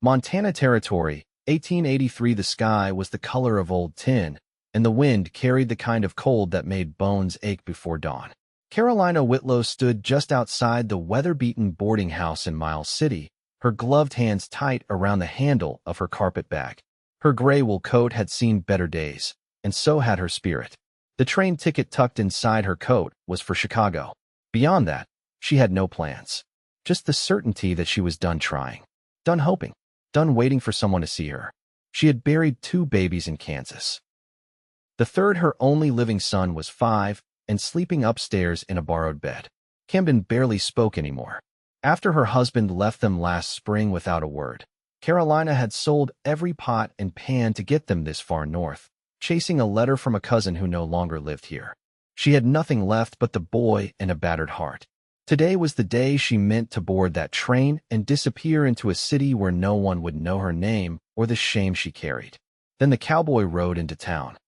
Montana Territory, 1883. The sky was the color of old tin, and the wind carried the kind of cold that made bones ache before dawn. Carolina Whitlow stood just outside the weather-beaten boarding house in Miles City, her gloved hands tight around the handle of her carpet bag. Her gray wool coat had seen better days, and so had her spirit. The train ticket tucked inside her coat was for Chicago. Beyond that, she had no plans. Just the certainty that she was done trying, done hoping, done waiting for someone to see her. She had buried 2 babies in Kansas. The third, her only living son, was 5 and sleeping upstairs in a borrowed bed. Camden barely spoke anymore. After her husband left them last spring without a word, Carolina had sold every pot and pan to get them this far north, chasing a letter from a cousin who no longer lived here. She had nothing left but the boy and a battered heart. Today was the day she meant to board that train and disappear into a city where no one would know her name or the shame she carried. Then the cowboy rode into town.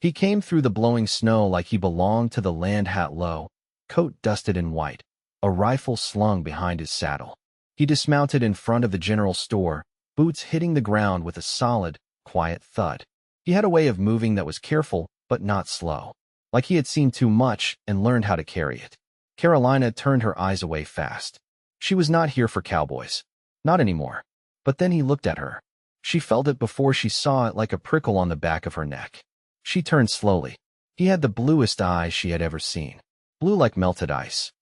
He came through the blowing snow like he belonged to the land, hat low, coat dusted in white, a rifle slung behind his saddle. He dismounted in front of the general store, boots hitting the ground with a solid, quiet thud. He had a way of moving that was careful but not slow, like he had seen too much and learned how to carry it. Carolina turned her eyes away fast. She was not here for cowboys. Not anymore. But then he looked at her. She felt it before she saw it, like a prickle on the back of her neck. She turned slowly. He had the bluest eyes she had ever seen. Blue like melted ice.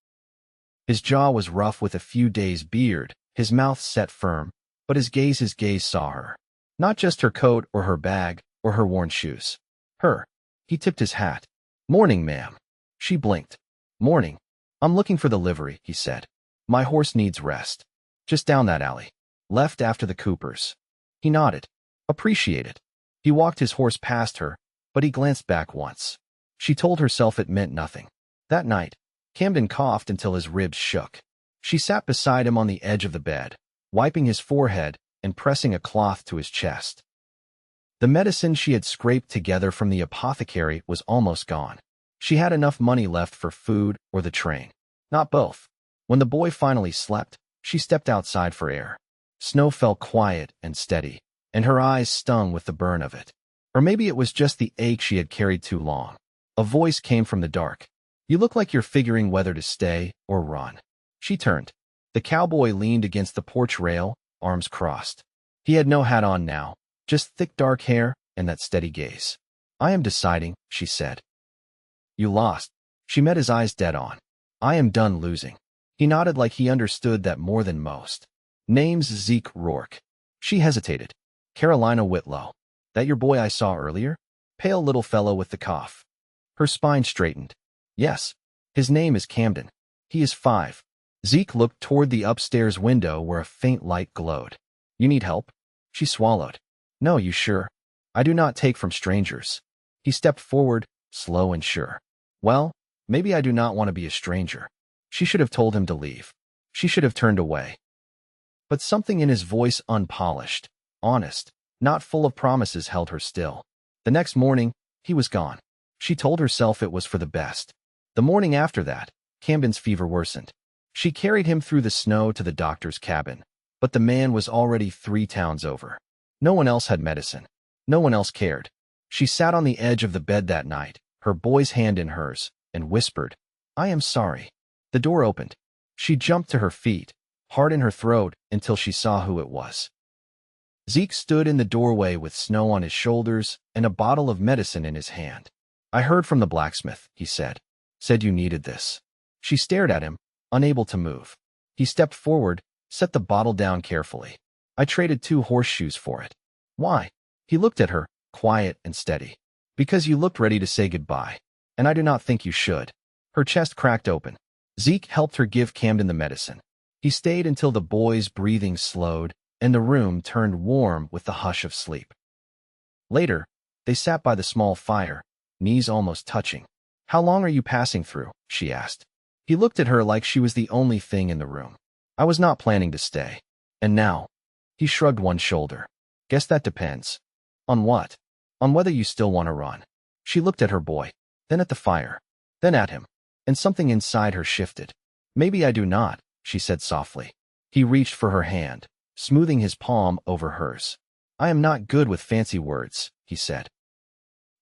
His jaw was rough with a few days' beard, his mouth set firm, but his gaze saw her. Not just her coat or her bag or her worn shoes. Her. He tipped his hat. "Morning, ma'am." She blinked. "Morning. I'm looking for the livery," he said. "My horse needs rest. Just down that alley. Left after the Coopers." He nodded. Appreciated. He walked his horse past her, but he glanced back once. She told herself it meant nothing. That night, Camden coughed until his ribs shook. She sat beside him on the edge of the bed, wiping his forehead and pressing a cloth to his chest. The medicine she had scraped together from the apothecary was almost gone. She had enough money left for food or the train. Not both. When the boy finally slept, she stepped outside for air. Snow fell quiet and steady, and her eyes stung with the burn of it. Or maybe it was just the ache she had carried too long. A voice came from the dark. "You look like you're figuring whether to stay or run." She turned. The cowboy leaned against the porch rail, arms crossed. He had no hat on now, just thick dark hair and that steady gaze. "I am deciding," she said. "You lost." She met his eyes dead on. "I am done losing." He nodded like he understood that more than most. "Name's Zeke Rourke." She hesitated. "Carolina Whitlow. That your boy I saw earlier? Pale little fellow with the cough." Her spine straightened. "Yes. His name is Camden. He is 5. Zeke looked toward the upstairs window where a faint light glowed. "You need help?" She swallowed. "No, you sure? I do not take from strangers." He stepped forward, slow and sure. "Well, maybe I do not want to be a stranger." She should have told him to leave. She should have turned away. But something in his voice, unpolished, honest, not full of promises, held her still. The next morning, he was gone. She told herself it was for the best. The morning after that, Camden's fever worsened. She carried him through the snow to the doctor's cabin, but the man was already 3 towns over. No one else had medicine. No one else cared. She sat on the edge of the bed that night, her boy's hand in hers, and whispered, "I am sorry." The door opened. She jumped to her feet, heart in her throat, until she saw who it was. Zeke stood in the doorway with snow on his shoulders and a bottle of medicine in his hand. "I heard from the blacksmith," he said. "Said you needed this." She stared at him, unable to move. He stepped forward, set the bottle down carefully. "I traded 2 horseshoes for it." "Why?" He looked at her, quiet and steady. "Because you looked ready to say goodbye, and I do not think you should." Her chest cracked open. Zeke helped her give Camden the medicine. He stayed until the boy's breathing slowed and the room turned warm with the hush of sleep. Later, they sat by the small fire, knees almost touching. "How long are you passing through?" she asked. He looked at her like she was the only thing in the room. "I was not planning to stay. And now?" He shrugged one shoulder. "Guess that depends." "On what?" "On whether you still want to run." She looked at her boy, then at the fire, then at him, and something inside her shifted. "Maybe I do not," she said softly. He reached for her hand. smoothing his palm over hers. I am not good with fancy words, he said.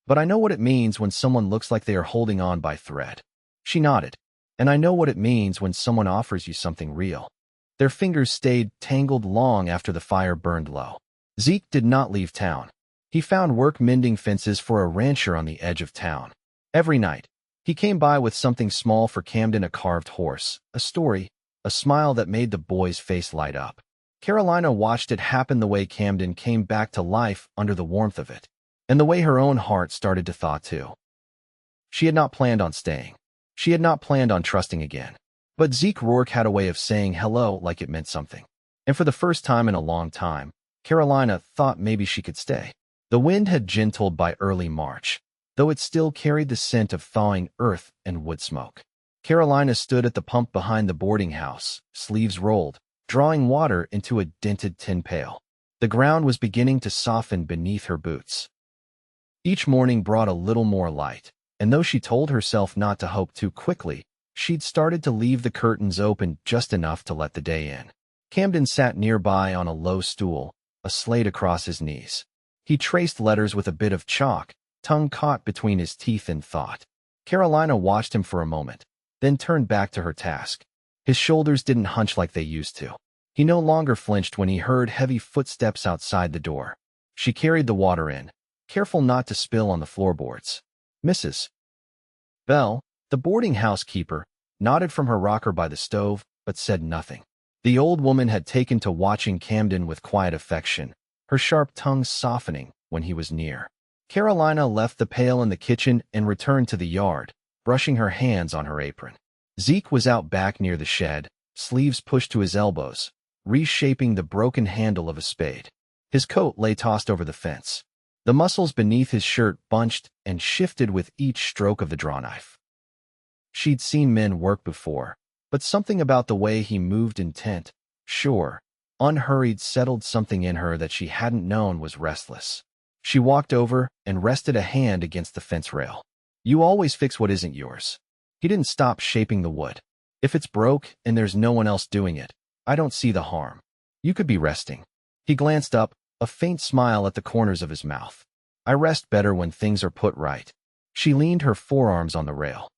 But I know what it means when someone looks like they are holding on by thread. She nodded. And I know what it means when someone offers you something real. Their fingers stayed tangled long after the fire burned low. Zeke did not leave town. He found work mending fences for a rancher on the edge of town. Every night, he came by with something small for Camden: a carved horse, a story, a smile that made the boy's face light up. Carolina watched it happen, the way Camden came back to life under the warmth of it, and the way her own heart started to thaw too. She had not planned on staying. She had not planned on trusting again. But Zeke Rourke had a way of saying hello like it meant something. And for the first time in a long time, Carolina thought maybe she could stay. The wind had gentled by early March, though it still carried the scent of thawing earth and wood smoke. Carolina stood at the pump behind the boarding house, sleeves rolled, drawing water into a dented tin pail. The ground was beginning to soften beneath her boots. Each morning brought a little more light, and though she told herself not to hope too quickly, she'd started to leave the curtains open just enough to let the day in. Camden sat nearby on a low stool, a slate across his knees. He traced letters with a bit of chalk, tongue caught between his teeth in thought. Carolina watched him for a moment, then turned back to her task. His shoulders didn't hunch like they used to. He no longer flinched when he heard heavy footsteps outside the door. She carried the water in, careful not to spill on the floorboards. Mrs. Bell, the boarding house keeper, nodded from her rocker by the stove, but said nothing. The old woman had taken to watching Camden with quiet affection, her sharp tongue softening when he was near. Carolina left the pail in the kitchen and returned to the yard, brushing her hands on her apron. Zeke was out back near the shed, sleeves pushed to his elbows, reshaping the broken handle of a spade. His coat lay tossed over the fence. The muscles beneath his shirt bunched and shifted with each stroke of the drawknife. She'd seen men work before, but something about the way he moved, intent, sure, unhurried, settled something in her that she hadn't known was restless. She walked over and rested a hand against the fence rail. You always fix what isn't yours. He didn't stop shaping the wood. If it's broke and there's no one else doing it, I don't see the harm. You could be resting. He glanced up, a faint smile at the corners of his mouth. I rest better when things are put right. She leaned her forearms on the rail.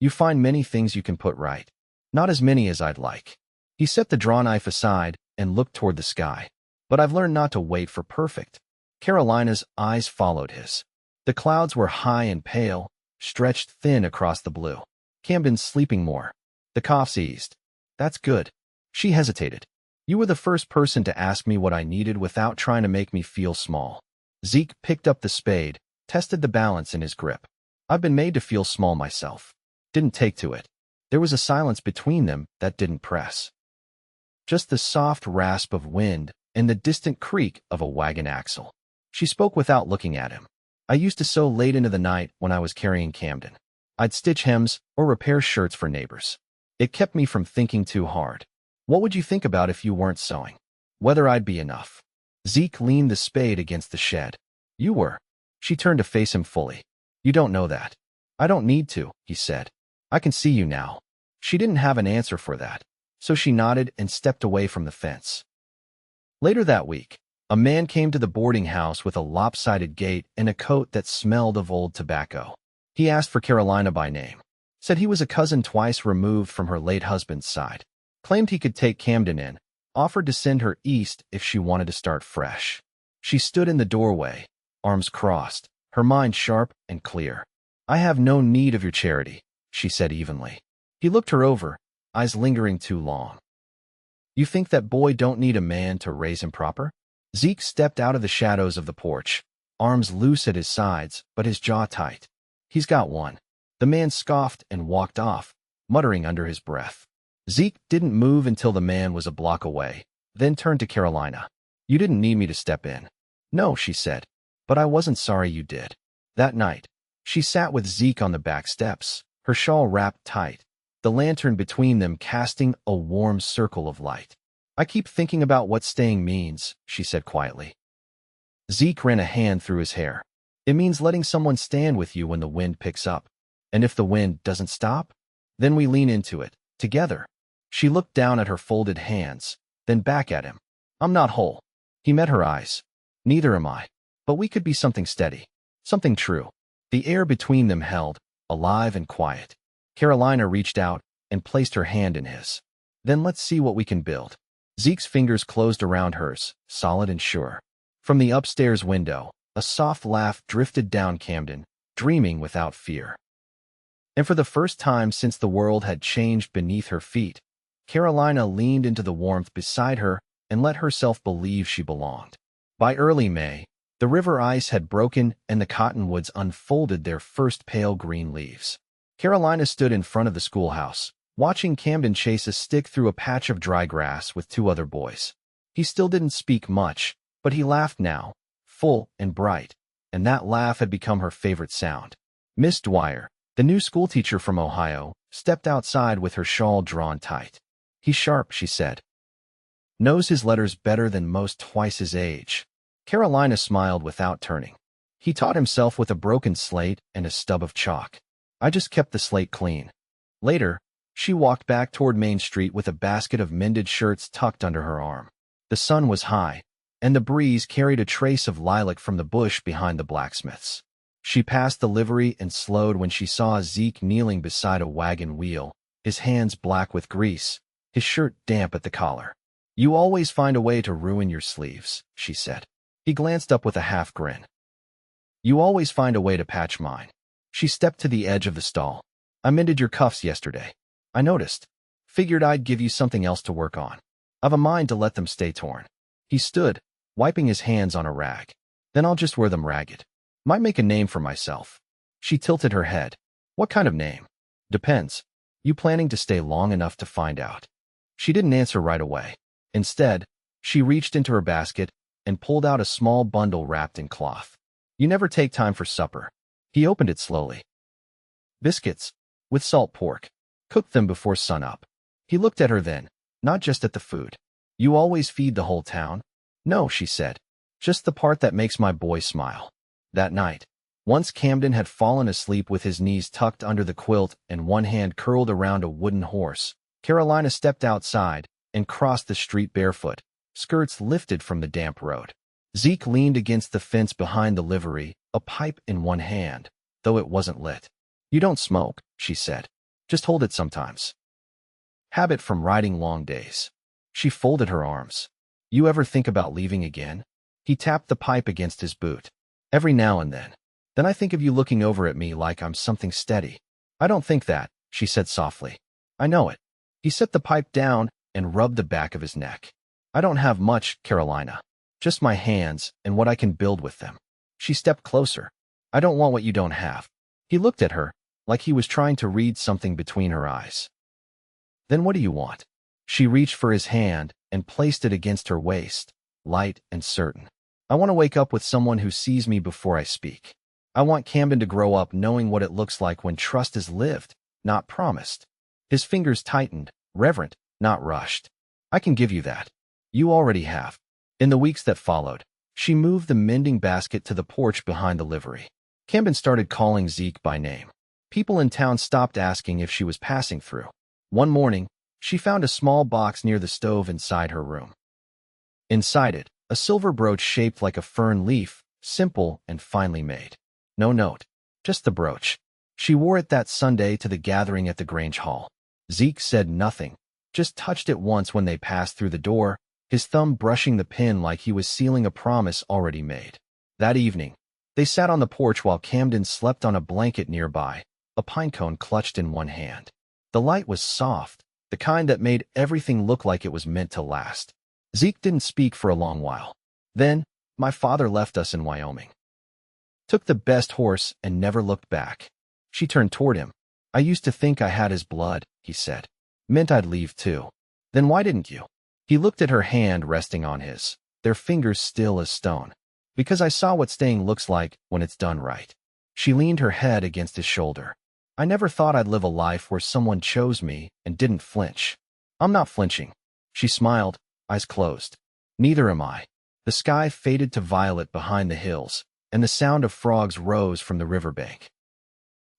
You find many things you can put right. Not as many as I'd like. He set the drawknife aside and looked toward the sky. But I've learned not to wait for perfect. Carolina's eyes followed his. The clouds were high and pale, stretched thin across the blue. Camden's sleeping more. The coughs eased. That's good. She hesitated. You were the first person to ask me what I needed without trying to make me feel small. Zeke picked up the spade, tested the balance in his grip. I've been made to feel small myself. Didn't take to it. There was a silence between them that didn't press. Just the soft rasp of wind and the distant creak of a wagon axle. She spoke without looking at him. I used to sew late into the night when I was carrying Camden. I'd stitch hems or repair shirts for neighbors. It kept me from thinking too hard. What would you think about if you weren't sewing? Whether I'd be enough. Zeke leaned the spade against the shed. You were. She turned to face him fully. You don't know that. I don't need to, he said. I can see you now. She didn't have an answer for that, so she nodded and stepped away from the fence. Later that week, a man came to the boarding house with a lopsided gait and a coat that smelled of old tobacco. He asked for Carolina by name. Said he was a cousin twice removed from her late husband's side. Claimed he could take Camden in, offered to send her east if she wanted to start fresh. She stood in the doorway, arms crossed, her mind sharp and clear. I have no need of your charity, she said evenly. He looked her over, eyes lingering too long. You think that boy don't need a man to raise him proper? Zeke stepped out of the shadows of the porch, arms loose at his sides, but his jaw tight. He's got one. The man scoffed and walked off, muttering under his breath. Zeke didn't move until the man was a block away, then turned to Carolina. You didn't need me to step in. No, she said, but I wasn't sorry you did. That night, she sat with Zeke on the back steps, her shawl wrapped tight, the lantern between them casting a warm circle of light. I keep thinking about what staying means, she said quietly. Zeke ran a hand through his hair. It means letting someone stand with you when the wind picks up. And if the wind doesn't stop, then we lean into it, together. She looked down at her folded hands, then back at him. I'm not whole. He met her eyes. Neither am I. But we could be something steady. Something true. The air between them held, alive and quiet. Carolina reached out and placed her hand in his. Then let's see what we can build. Zeke's fingers closed around hers, solid and sure. From the upstairs window, a soft laugh drifted down Camden, dreaming without fear. And for the first time since the world had changed beneath her feet, Carolina leaned into the warmth beside her and let herself believe she belonged. By early May, the river ice had broken and the cottonwoods unfolded their first pale green leaves. Carolina stood in front of the schoolhouse, watching Camden chase a stick through a patch of dry grass with two other boys. He still didn't speak much, but he laughed now, full and bright, and that laugh had become her favorite sound. Miss Dwyer, the new schoolteacher from Ohio, stepped outside with her shawl drawn tight. He's sharp, she said. Knows his letters better than most twice his age. Carolina smiled without turning. He taught himself with a broken slate and a stub of chalk. I just kept the slate clean. Later, she walked back toward Main Street with a basket of mended shirts tucked under her arm. The sun was high, and the breeze carried a trace of lilac from the bush behind the blacksmith's. She passed the livery and slowed when she saw Zeke kneeling beside a wagon wheel, his hands black with grease, his shirt damp at the collar. You always find a way to ruin your sleeves, she said. He glanced up with a half grin. You always find a way to patch mine. She stepped to the edge of the stall. I mended your cuffs yesterday. I noticed. Figured I'd give you something else to work on. I've a mind to let them stay torn. He stood, wiping his hands on a rag. Then I'll just wear them ragged. Might make a name for myself. She tilted her head. What kind of name? Depends. You planning to stay long enough to find out? She didn't answer right away. Instead, she reached into her basket and pulled out a small bundle wrapped in cloth. You never take time for supper. He opened it slowly. Biscuits, with salt pork. Cooked them before sunup. He looked at her then, not just at the food. You always feed the whole town? No, she said. Just the part that makes my boy smile. That night, once Camden had fallen asleep with his knees tucked under the quilt and one hand curled around a wooden horse, Carolina stepped outside and crossed the street barefoot, skirts lifted from the damp road. Zeke leaned against the fence behind the livery, a pipe in one hand, though it wasn't lit. You don't smoke, she said. Just hold it sometimes. Habit from riding long days. She folded her arms. You ever think about leaving again? He tapped the pipe against his boot. Every now and then. Then I think of you looking over at me like I'm something steady. I don't think that, she said softly. I know it. He set the pipe down and rubbed the back of his neck. I don't have much, Carolina. Just my hands and what I can build with them. She stepped closer. I don't want what you don't have. He looked at her, like he was trying to read something between her eyes. Then what do you want? She reached for his hand and placed it against her waist, light and certain. I want to wake up with someone who sees me before I speak. I want Camden to grow up knowing what it looks like when trust is lived, not promised. His fingers tightened, reverent, not rushed. I can give you that. You already have. In the weeks that followed, she moved the mending basket to the porch behind the livery. Camden started calling Zeke by name. People in town stopped asking if she was passing through. One morning, she found a small box near the stove inside her room. Inside it, a silver brooch shaped like a fern leaf, simple and finely made. No note, just the brooch. She wore it that Sunday to the gathering at the Grange Hall. Zeke said nothing, just touched it once when they passed through the door, his thumb brushing the pin like he was sealing a promise already made. That evening, they sat on the porch while Camden slept on a blanket nearby, a pine cone clutched in one hand. The light was soft, the kind that made everything look like it was meant to last. Zeke didn't speak for a long while. Then, my father left us in Wyoming. Took the best horse and never looked back. She turned toward him. I used to think I had his blood, he said. Meant I'd leave too. Then why didn't you? He looked at her hand resting on his, their fingers still as stone. Because I saw what staying looks like when it's done right. She leaned her head against his shoulder. I never thought I'd live a life where someone chose me and didn't flinch. I'm not flinching. She smiled, eyes closed. Neither am I. The sky faded to violet behind the hills, and the sound of frogs rose from the riverbank.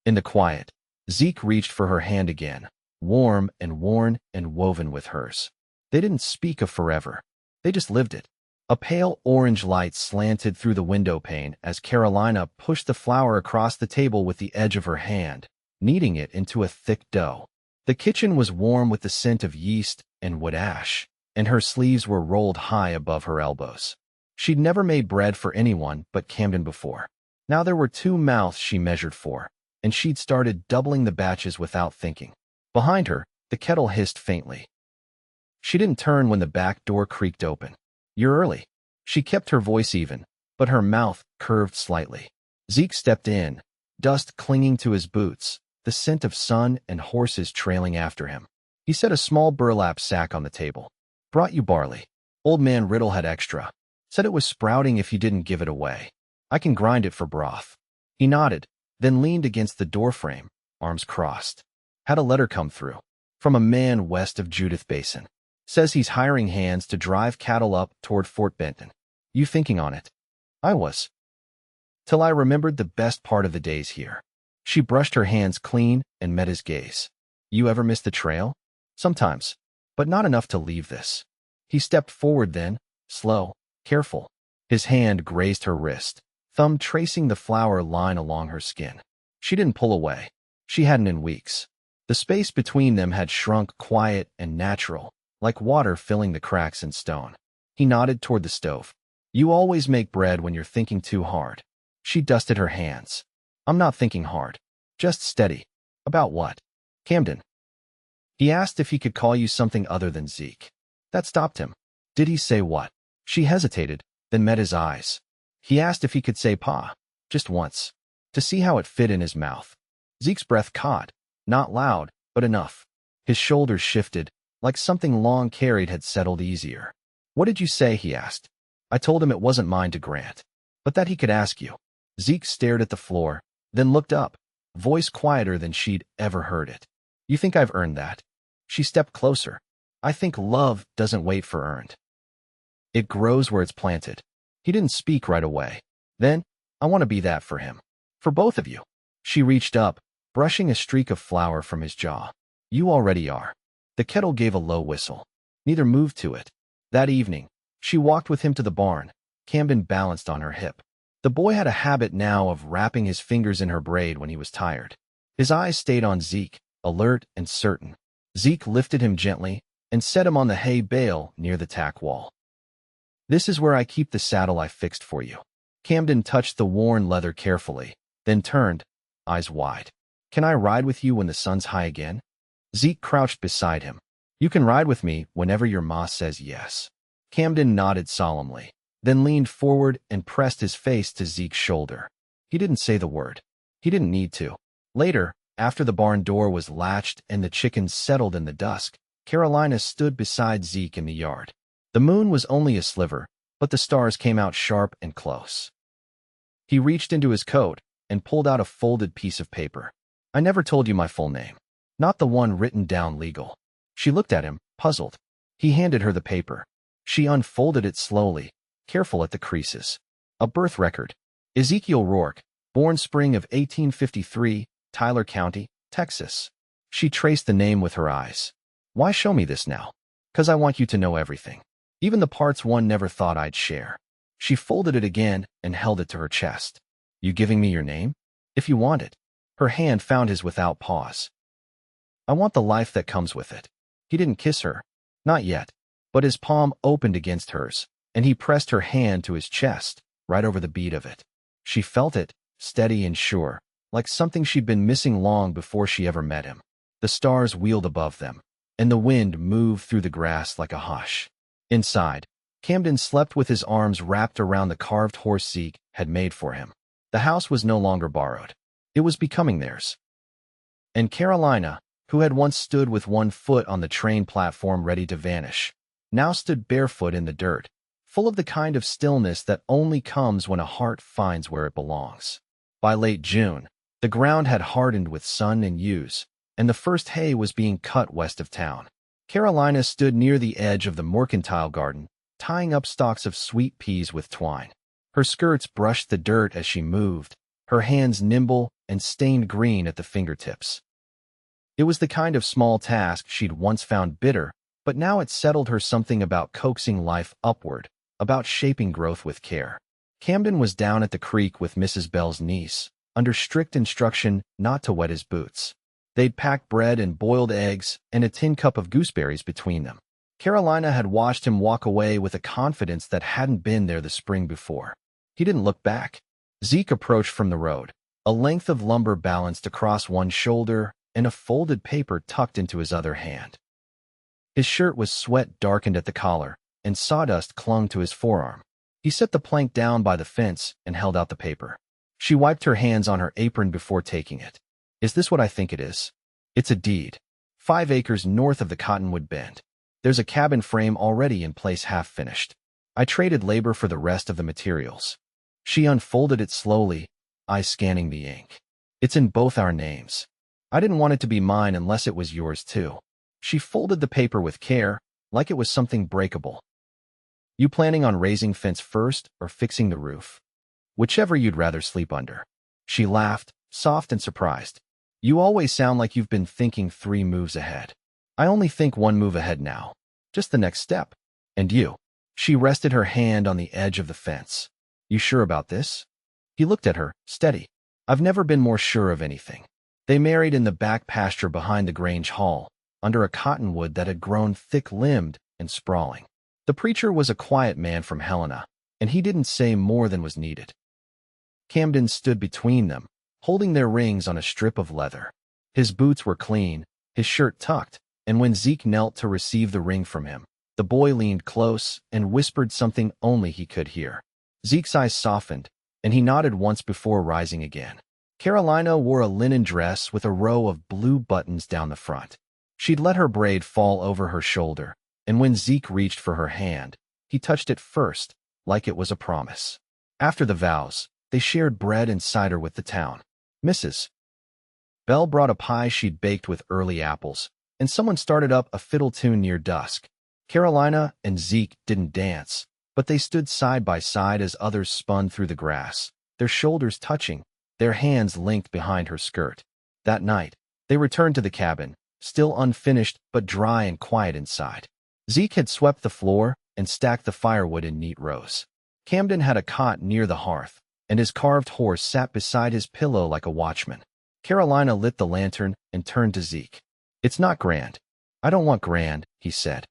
In the quiet, Zeke reached for her hand again, warm and worn and woven with hers. They didn't speak of forever. They just lived it. A pale orange light slanted through the window pane as Carolina pushed the flour across the table with the edge of her hand, kneading it into a thick dough. The kitchen was warm with the scent of yeast and wood ash, and her sleeves were rolled high above her elbows. She'd never made bread for anyone but Camden before. Now there were 2 mouths she measured for, and she'd started doubling the batches without thinking. Behind her, the kettle hissed faintly. She didn't turn when the back door creaked open. "You're early." She kept her voice even, but her mouth curved slightly. Zeke stepped in, dust clinging to his boots, the scent of sun and horses trailing after him. He set a small burlap sack on the table. "Brought you barley. Old man Riddle had extra. Said it was sprouting if you didn't give it away. I can grind it for broth." He nodded, then leaned against the doorframe, arms crossed. "Had a letter come through. From a man west of Judith Basin. Says he's hiring hands to drive cattle up toward Fort Benton. You thinking on it?" I was. Till I remembered the best part of the days here. She brushed her hands clean and met his gaze. "You ever miss the trail?" "Sometimes, but not enough to leave this." He stepped forward then, slow, careful. His hand grazed her wrist, thumb tracing the flour line along her skin. She didn't pull away. She hadn't in weeks. The space between them had shrunk quiet and natural, like water filling the cracks in stone. He nodded toward the stove. "You always make bread when you're thinking too hard." She dusted her hands. "I'm not thinking hard. Just steady." "About what?" "Camden." He asked if he could call you something other than Zeke. That stopped him. Did he say what? She hesitated, then met his eyes. He asked if he could say Pa, just once, to see how it fit in his mouth. Zeke's breath caught, not loud, but enough. His shoulders shifted, like something long carried had settled easier. "What did you say?" he asked. "I told him it wasn't mine to grant, but that he could ask you." Zeke stared at the floor, then looked up, voice quieter than she'd ever heard it. "You think I've earned that?" She stepped closer. "I think love doesn't wait for earned. It grows where it's planted." He didn't speak right away. "Then, I want to be that for him. For both of you." She reached up, brushing a streak of flour from his jaw. "You already are." The kettle gave a low whistle. Neither moved to it. That evening, she walked with him to the barn, Camden balanced on her hip. The boy had a habit now of wrapping his fingers in her braid when he was tired. His eyes stayed on Zeke, alert and certain. Zeke lifted him gently and set him on the hay bale near the tack wall. "This is where I keep the saddle I fixed for you." Camden touched the worn leather carefully, then turned, eyes wide. "Can I ride with you when the sun's high again?" Zeke crouched beside him. "You can ride with me whenever your ma says yes." Camden nodded solemnly, then leaned forward and pressed his face to Zeke's shoulder. He didn't say the word. He didn't need to. Later, after the barn door was latched and the chickens settled in the dusk, Carolina stood beside Zeke in the yard. The moon was only a sliver, but the stars came out sharp and close. He reached into his coat and pulled out a folded piece of paper. "I never told you my full name. Not the one written down legal." She looked at him, puzzled. He handed her the paper. She unfolded it slowly, careful at the creases. "A birth record. Ezekiel Rourke, born spring of 1853, Tyler County, Texas." She traced the name with her eyes. "Why show me this now?" "'Cause I want you to know everything. Even the parts one never thought I'd share." She folded it again and held it to her chest. "You giving me your name?" "If you want it." Her hand found his without pause. "I want the life that comes with it." He didn't kiss her. Not yet. But his palm opened against hers, and he pressed her hand to his chest, right over the beat of it. She felt it, steady and sure, like something she'd been missing long before she ever met him. The stars wheeled above them, and the wind moved through the grass like a hush. Inside, Camden slept with his arms wrapped around the carved horse Zeke had made for him. The house was no longer borrowed. It was becoming theirs. And Carolina, who had once stood with one foot on the train platform ready to vanish, now stood barefoot in the dirt, full of the kind of stillness that only comes when a heart finds where it belongs. By late June, the ground had hardened with sun and yews, and the first hay was being cut west of town. Carolina stood near the edge of the mercantile garden, tying up stalks of sweet peas with twine. Her skirts brushed the dirt as she moved, her hands nimble and stained green at the fingertips. It was the kind of small task she'd once found bitter, but now it settled her something about coaxing life upward, about shaping growth with care. Camden was down at the creek with Mrs. Bell's niece, under strict instruction not to wet his boots. They'd packed bread and boiled eggs and a tin cup of gooseberries between them. Carolina had watched him walk away with a confidence that hadn't been there the spring before. He didn't look back. Zeke approached from the road, a length of lumber balanced across one shoulder and a folded paper tucked into his other hand. His shirt was sweat-darkened at the collar, and sawdust clung to his forearm. He set the plank down by the fence and held out the paper. She wiped her hands on her apron before taking it. Is this what I think it is? It's a deed. 5 acres north of the Cottonwood Bend. There's a cabin frame already in place, half finished. I traded labor for the rest of the materials. She unfolded it slowly, eyes scanning the ink. It's in both our names. I didn't want it to be mine unless it was yours too. She folded the paper with care, like it was something breakable. You planning on raising fence first or fixing the roof? Whichever you'd rather sleep under. She laughed, soft and surprised. You always sound like you've been thinking 3 moves ahead. I only think 1 move ahead now. Just the next step. And you? She rested her hand on the edge of the fence. You sure about this? He looked at her, steady. I've never been more sure of anything. They married in the back pasture behind the Grange Hall, under a cottonwood that had grown thick-limbed and sprawling. The preacher was a quiet man from Helena, and he didn't say more than was needed. Camden stood between them, holding their rings on a strip of leather. His boots were clean, his shirt tucked, and when Zeke knelt to receive the ring from him, the boy leaned close and whispered something only he could hear. Zeke's eyes softened, and he nodded once before rising again. Carolina wore a linen dress with a row of blue buttons down the front. She'd let her braid fall over her shoulder, and when Zeke reached for her hand, he touched it first, like it was a promise. After the vows, they shared bread and cider with the town. Mrs. Bell brought a pie she'd baked with early apples, and someone started up a fiddle tune near dusk. Carolina and Zeke didn't dance, but they stood side by side as others spun through the grass, their shoulders touching, their hands linked behind her skirt. That night, they returned to the cabin, still unfinished but dry and quiet inside. Zeke had swept the floor and stacked the firewood in neat rows. Camden had a cot near the hearth, and his carved horse sat beside his pillow like a watchman. Carolina lit the lantern and turned to Zeke. It's not grand. I don't want grand, he said.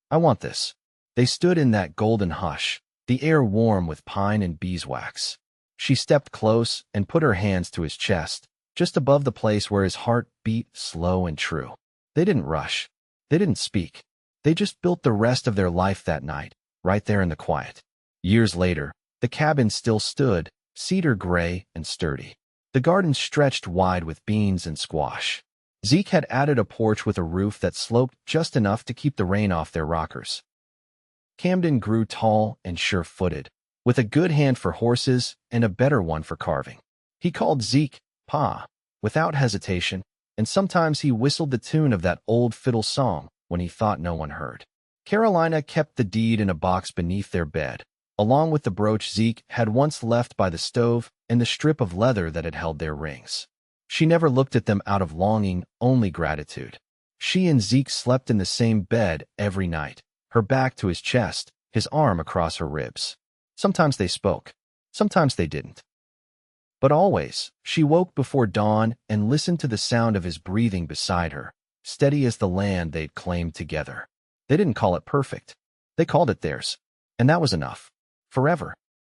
I want this. They stood in that golden hush, the air warm with pine and beeswax. She stepped close and put her hands to his chest, just above the place where his heart beat slow and true. They didn't rush. They didn't speak. They just built the rest of their life that night, right there in the quiet. Years later, the cabin still stood, cedar gray and sturdy. The garden stretched wide with beans and squash. Zeke had added a porch with a roof that sloped just enough to keep the rain off their rockers. Camden grew tall and sure-footed, with a good hand for horses and a better one for carving. He called Zeke Pa, without hesitation, and sometimes he whistled the tune of that old fiddle song when he thought no one heard. Carolina kept the deed in a box beneath their bed, along with the brooch Zeke had once left by the stove and the strip of leather that had held their rings. She never looked at them out of longing, only gratitude. She and Zeke slept in the same bed every night, her back to his chest, his arm across her ribs. Sometimes they spoke, sometimes they didn't. But always, she woke before dawn and listened to the sound of his breathing beside her, steady as the land they'd claimed together. They didn't call it perfect. They called it theirs. And that was enough. Forever.